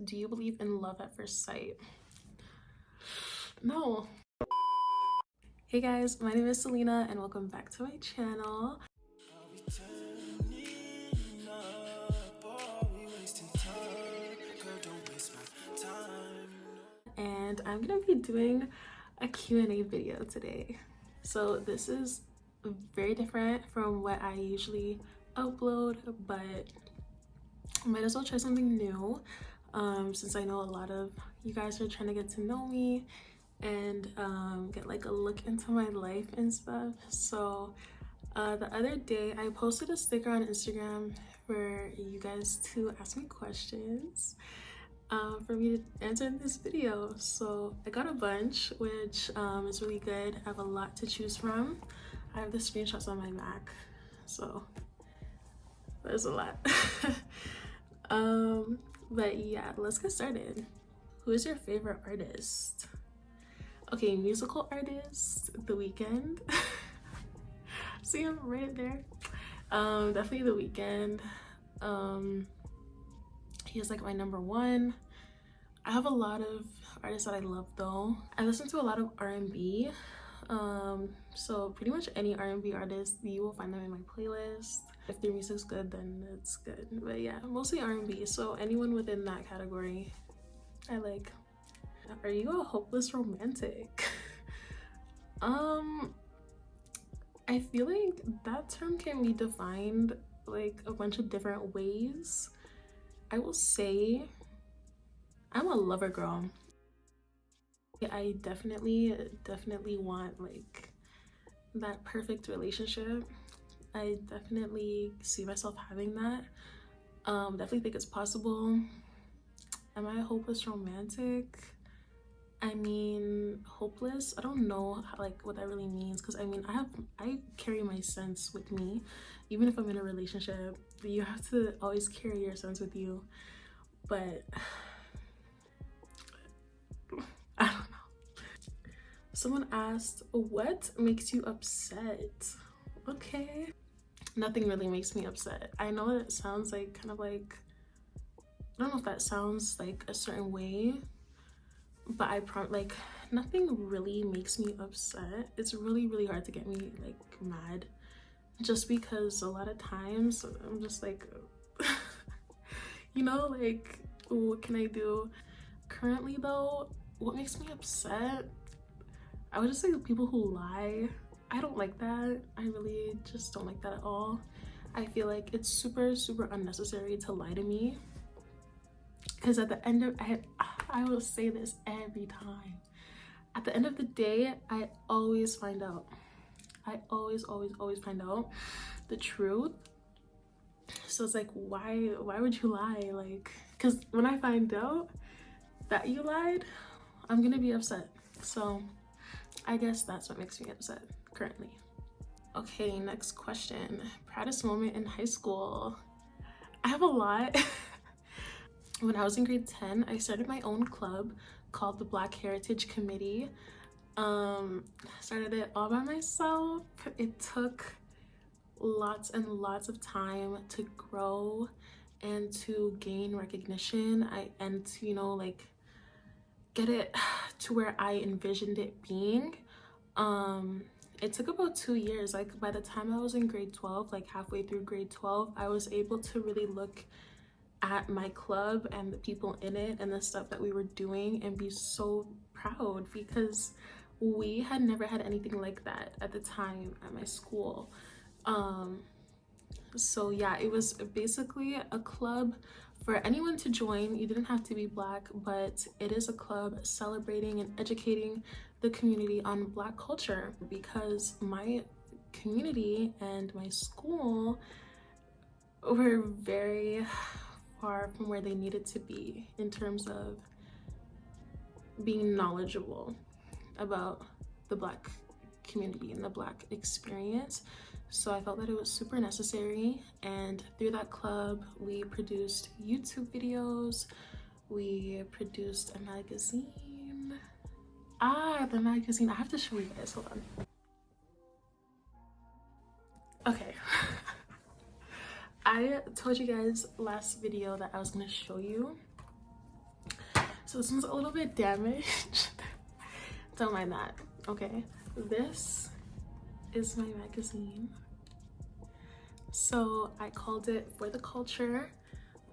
Do you believe in love at first sight? No. Hey guys, my name is Selena and welcome back to my channel. And I'm gonna be doing a Q&A video today. So this is very different from what I usually upload, but I might as well try something new since I know a lot of you guys are trying to get to know me and get like a look into my life and stuff. So the other day I posted a sticker on Instagram for you guys to ask me questions for me to answer in this video. So I got a bunch, which is really good. I have a lot to choose from. I have the screenshots on my Mac, so there's a lot. But yeah, let's get started. Who is your favorite artist? Okay, musical artist, The Weeknd. See, I'm right there. Definitely The Weeknd. He is like my number one. I have a lot of artists that I love though. I listen to a lot of R&B. So pretty much any R&B artist, you will find them in my playlist. If their music's good, then it's good. But yeah, mostly R&B. So anyone within that category, I like. Are you a hopeless romantic? I feel like that term can be defined like a bunch of different ways. I will say I'm a lover girl. I definitely want like that perfect relationship. I definitely see myself having that. Definitely think it's possible. Am I a hopeless romantic? I mean, hopeless, I don't know how, like what that really means, because I mean I carry my sense with me. Even if I'm in a relationship, you have to always carry your sense with you. But I don't know. Someone asked, what makes you upset? Okay, nothing really makes me upset. I know that it sounds like kind of like, I don't know if that sounds like a certain way, but like nothing really makes me upset. It's really hard to get me like mad, just because a lot of times I'm just like you know, like what can I do? Currently though, what makes me upset, I would just say the people who lie. I don't like that. I really just don't like that at all. I feel like it's super unnecessary to lie to me, because at the end of I will say this every time, at the end of the day I always find out. I always find out the truth. So it's like, why would you lie? Like, because when I find out that you lied, I'm gonna be upset. So I guess that's what makes me upset currently. Okay, next question. Proudest moment in high school. I have a lot. When I was in grade 10, I started my own club called the Black Heritage Committee. Started it all by myself. It took lots and lots of time to grow and to gain recognition. And to, you know, like get it to where I envisioned it being. It took about 2 years. Like by the time I was in grade 12, like halfway through grade 12, I was able to really look at my club and the people in it and the stuff that we were doing and be so proud, because we had never had anything like that at the time at my school. So yeah, it was basically a club for anyone to join. You didn't have to be Black, but it is a club celebrating and educating the community on Black culture, because my community and my school were very far from where they needed to be in terms of being knowledgeable about the Black community and the Black experience. So I felt that it was super necessary, and through that club we produced YouTube videos, we produced a magazine. The magazine, I have to show you guys, hold on. Okay. I told you guys last video that I was gonna show you So this one's a little bit damaged. Don't mind that. Okay, this is my magazine. So I called it For the Culture.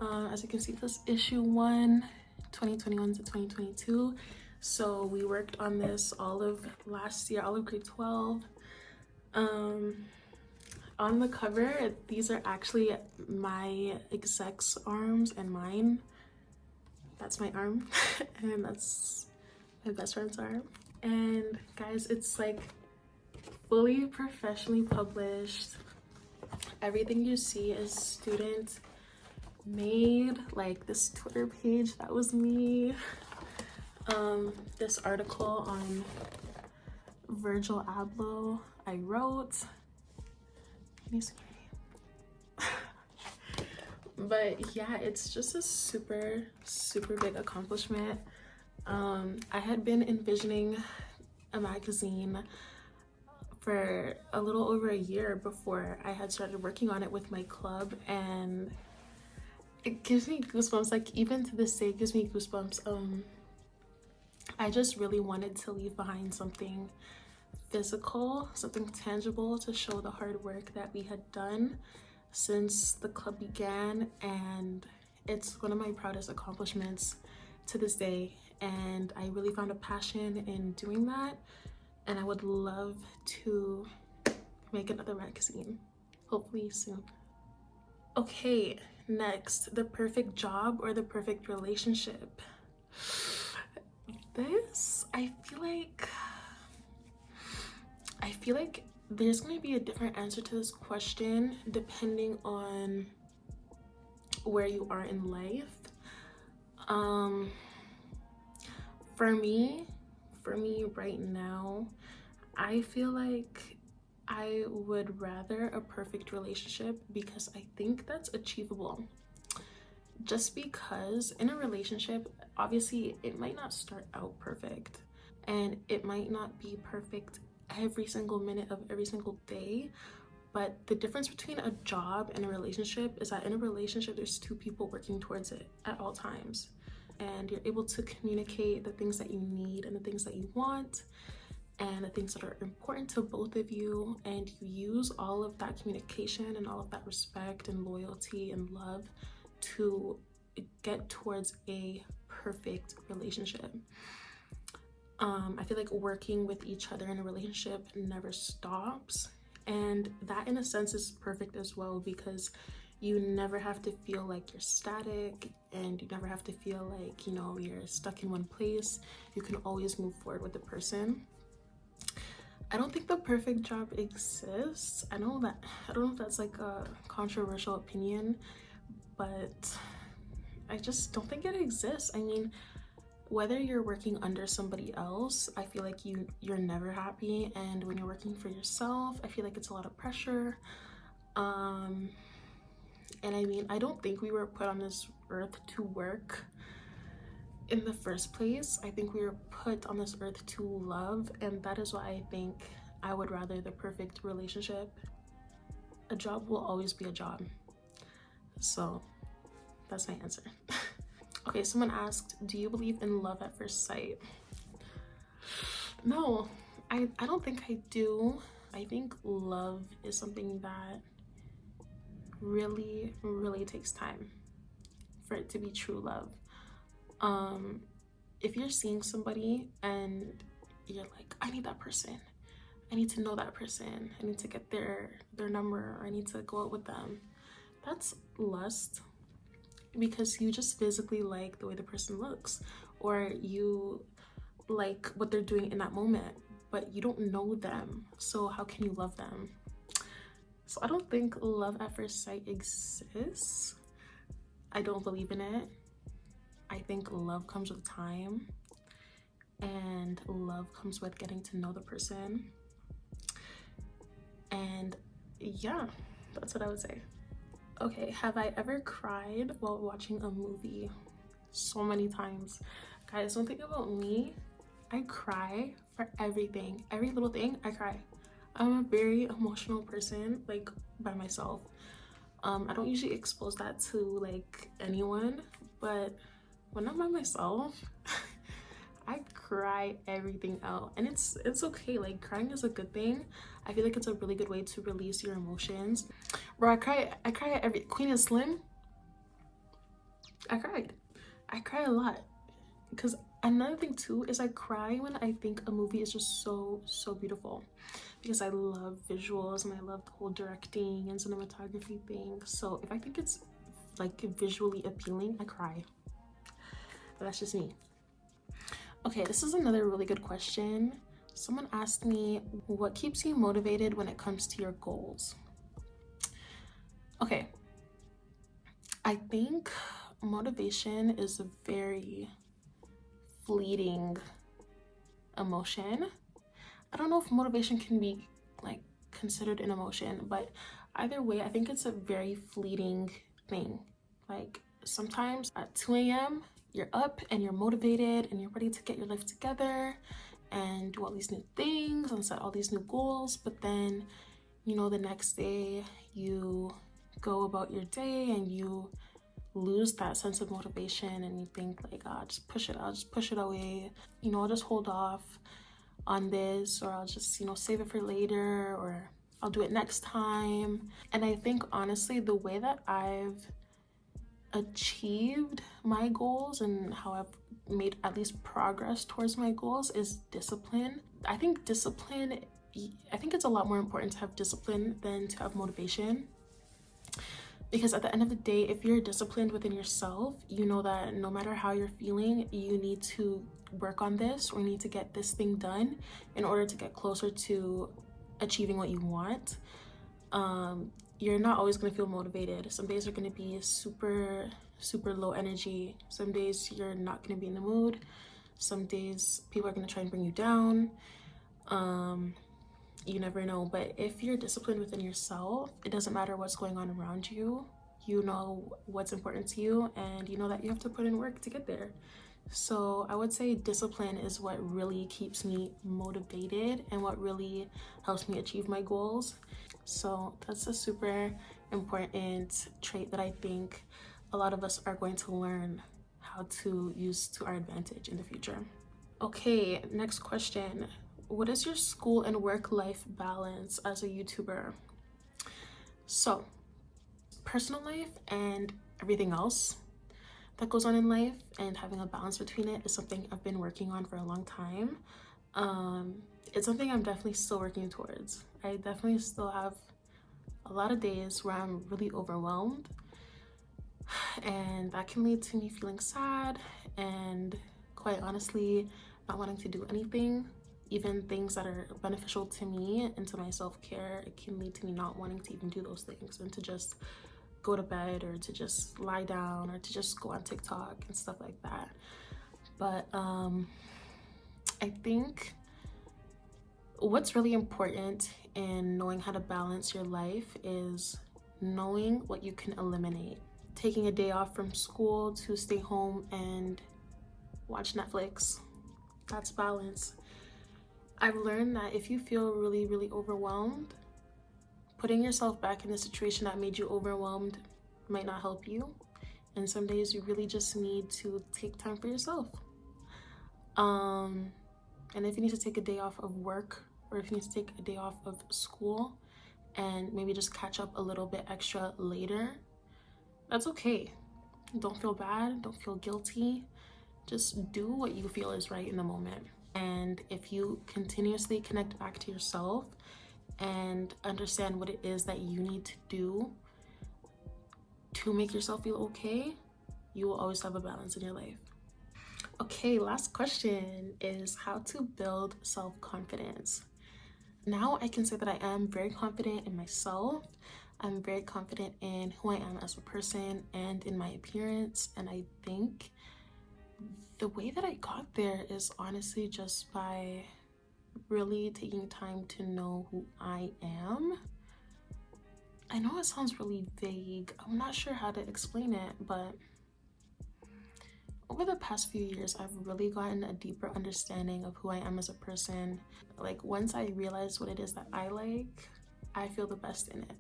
As you can see, this issue 1, 2021 to 2022. So we worked on this all of last year, all of grade 12. On the cover, these are actually my exec's arms and mine. That's my arm and that's my best friend's arm. And guys, it's like fully professionally published. Everything you see is student made. Like this Twitter page, that was me. This article on Virgil Abloh I wrote. Can you see my name? But yeah, it's just a super big accomplishment. I had been envisioning a magazine for a little over a year before I had started working on it with my club, and it gives me goosebumps. Like even to this day, it gives me goosebumps. I just really wanted to leave behind something physical, something tangible to show the hard work that we had done since the club began, and it's one of my proudest accomplishments to this day. And I really found a passion in doing that, and I would love to make another magazine, hopefully soon. Okay, next, the perfect job or the perfect relationship. This, I feel like there's going to be a different answer to this question depending on where you are in life. For me right now, I feel like I would rather a perfect relationship because I think that's achievable. Just because in a relationship, obviously it might not start out perfect and it might not be perfect every single minute of every single day, but the difference between a job and a relationship is that in a relationship there's two people working towards it at all times, and you're able to communicate the things that you need and the things that you want and the things that are important to both of you, and you use all of that communication and all of that respect and loyalty and love to get towards a perfect relationship. I feel like working with each other in a relationship never stops, and that in a sense is perfect as well, because you never have to feel like you're static, and you never have to feel like, you know, you're stuck in one place. You can always move forward with the person. I don't think the perfect job exists. I don't know if that's like a controversial opinion, but I just don't think it exists. I mean, whether you're working under somebody else, I feel like you're never happy, and when you're working for yourself, I feel like it's a lot of pressure. And I mean, I don't think we were put on this earth to work in the first place. I think we were put on this earth to love, and that is why I think I would rather the perfect relationship. A job will always be a job. So that's my answer. Okay, someone asked, do you believe in love at first sight? No, I don't think I do. I think love is something that really takes time for it to be true love. If you're seeing somebody and you're like, I need that person, I need to know that person, I need to get their number, or I need to go out with them, that's lust, because you just physically like the way the person looks, or you like what they're doing in that moment, but you don't know them, so how can you love them? So I don't think love at first sight exists. I don't believe in it. I think love comes with time, and love comes with getting to know the person. And yeah, that's what I would say. Okay, have I ever cried while watching a movie? So many times. Guys, one thing about me, I cry for everything. Every little thing, I cry. I'm a very emotional person, like by myself. I don't usually expose that to like anyone, but when I'm by myself, I cry everything out, and it's okay. Like, crying is a good thing. I feel like it's a really good way to release your emotions. Bro, I cry at every Queen and Slim. I cried. I cry a lot. Because another thing too is I cry when I think a movie is just so beautiful, because I love visuals and I love the whole directing and cinematography thing. So if I think it's like visually appealing, I cry. But that's just me. Okay, this is another really good question. Someone asked me, what keeps you motivated when it comes to your goals? Okay, I think motivation is a very fleeting emotion. I don't know if motivation can be like considered an emotion, but either way, I think it's a very fleeting thing. Like, sometimes at 2 a.m., you're up and you're motivated and you're ready to get your life together and do all these new things and set all these new goals. But then, you know, the next day you go about your day and you lose that sense of motivation and you think like, ah, just push it, I'll just push it away. You know, I'll just hold off on this, or I'll just, you know, save it for later, or I'll do it next time. And I think honestly, the way that I've achieved my goals and how I've made at least progress towards my goals is discipline. I think it's a lot more important to have discipline than to have motivation, because at the end of the day, if you're disciplined within yourself, you know that no matter how you're feeling, you need to work on this, or you need to get this thing done in order to get closer to achieving what you want. You're not always going to feel motivated. Some days are going to be super low energy. Some days you're not going to be in the mood. Some days people are going to try and bring you down. You never know. But if you're disciplined within yourself, it doesn't matter what's going on around you. You know what's important to you, and you know that you have to put in work to get there. So I would say discipline is what really keeps me motivated and what really helps me achieve my goals. So that's a super important trait that I think a lot of us are going to learn how to use to our advantage in the future. Okay, next question. What is your school and work life balance as a YouTuber? So, personal life and everything else that goes on in life, and having a balance between it is something I've been working on for a long time. It's something I'm definitely still working towards. I definitely still have a lot of days where I'm really overwhelmed, and that can lead to me feeling sad and, quite honestly, not wanting to do anything. Even things that are beneficial to me and to my self-care, it can lead to me not wanting to even do those things and to just go to bed, or to just lie down, or to just go on TikTok and stuff like that. But I think what's really important in knowing how to balance your life is knowing what you can eliminate. Taking a day off from school to stay home and watch Netflix, that's balance. I've learned that if you feel really overwhelmed, putting yourself back in the situation that made you overwhelmed might not help you. And some days you really just need to take time for yourself. And if you need to take a day off of work, or if you need to take a day off of school and maybe just catch up a little bit extra later, that's okay. Don't feel bad, don't feel guilty. Just do what you feel is right in the moment. And if you continuously connect back to yourself and understand what it is that you need to do to make yourself feel okay, you will always have a balance in your life. Okay, last question is how to build self-confidence. Now I can say that I am very confident in myself. I'm very confident in who I am as a person and in my appearance. And I think the way that I got there is honestly just by really taking time to know who I am. I know it sounds really vague. I'm not sure how to explain it, but over the past few years, I've really gotten a deeper understanding of who I am as a person. Like, once I realize what it is that I like, I feel the best in it.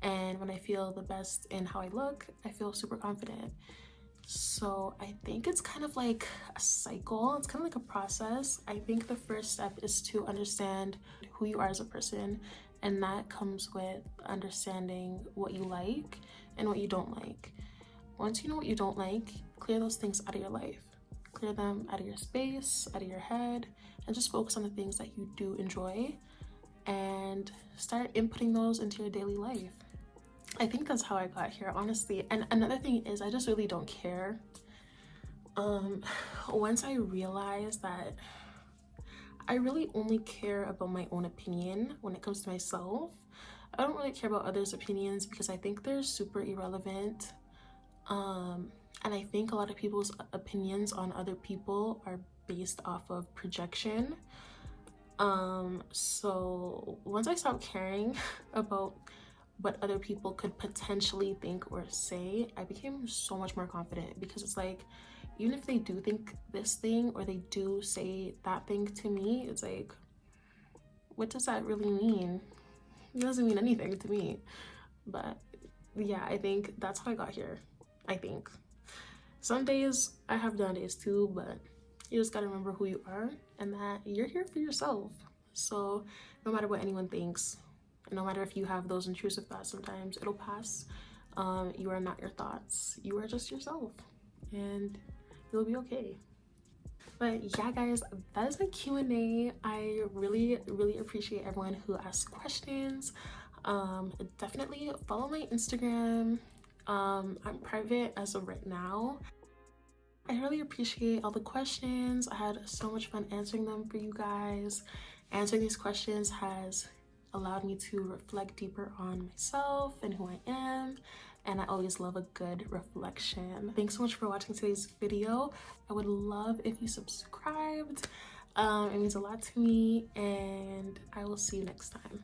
And when I feel the best in how I look, I feel super confident. So I think it's kind of like a cycle. It's kind of like a process. I think the first step is to understand who you are as a person, and that comes with understanding what you like and what you don't like. Once you know what you don't like, clear those things out of your life. Clear them out of your space, out of your head, and just focus on the things that you do enjoy and start inputting those into your daily life. I think that's how I got here, honestly. And another thing is I just really don't care. Once I realized that I really only care about my own opinion when it comes to myself, I don't really care about others' opinions because I think they're super irrelevant. And I think a lot of people's opinions on other people are based off of projection. So once I stopped caring about what other people could potentially think or say, I became so much more confident, because it's like, even if they do think this thing or they do say that thing to me, it's like, what does that really mean? It doesn't mean anything to me. But yeah, I think that's how I got here. I think some days I have down days too, but you just gotta remember who you are and that you're here for yourself. So no matter what anyone thinks, no matter if you have those intrusive thoughts, sometimes it'll pass. You are not your thoughts. You are just yourself, and you'll be okay. But yeah, guys, that is my Q&A. I really, really appreciate everyone who asks questions. Definitely follow my Instagram. I'm private as of right now. I really appreciate all the questions. I had so much fun answering them for you guys. Answering these questions has allowed me to reflect deeper on myself and who I am, and I always love a good reflection. Thanks so much for watching today's video. I would love if you subscribed. It means a lot to me, and I will see you next time.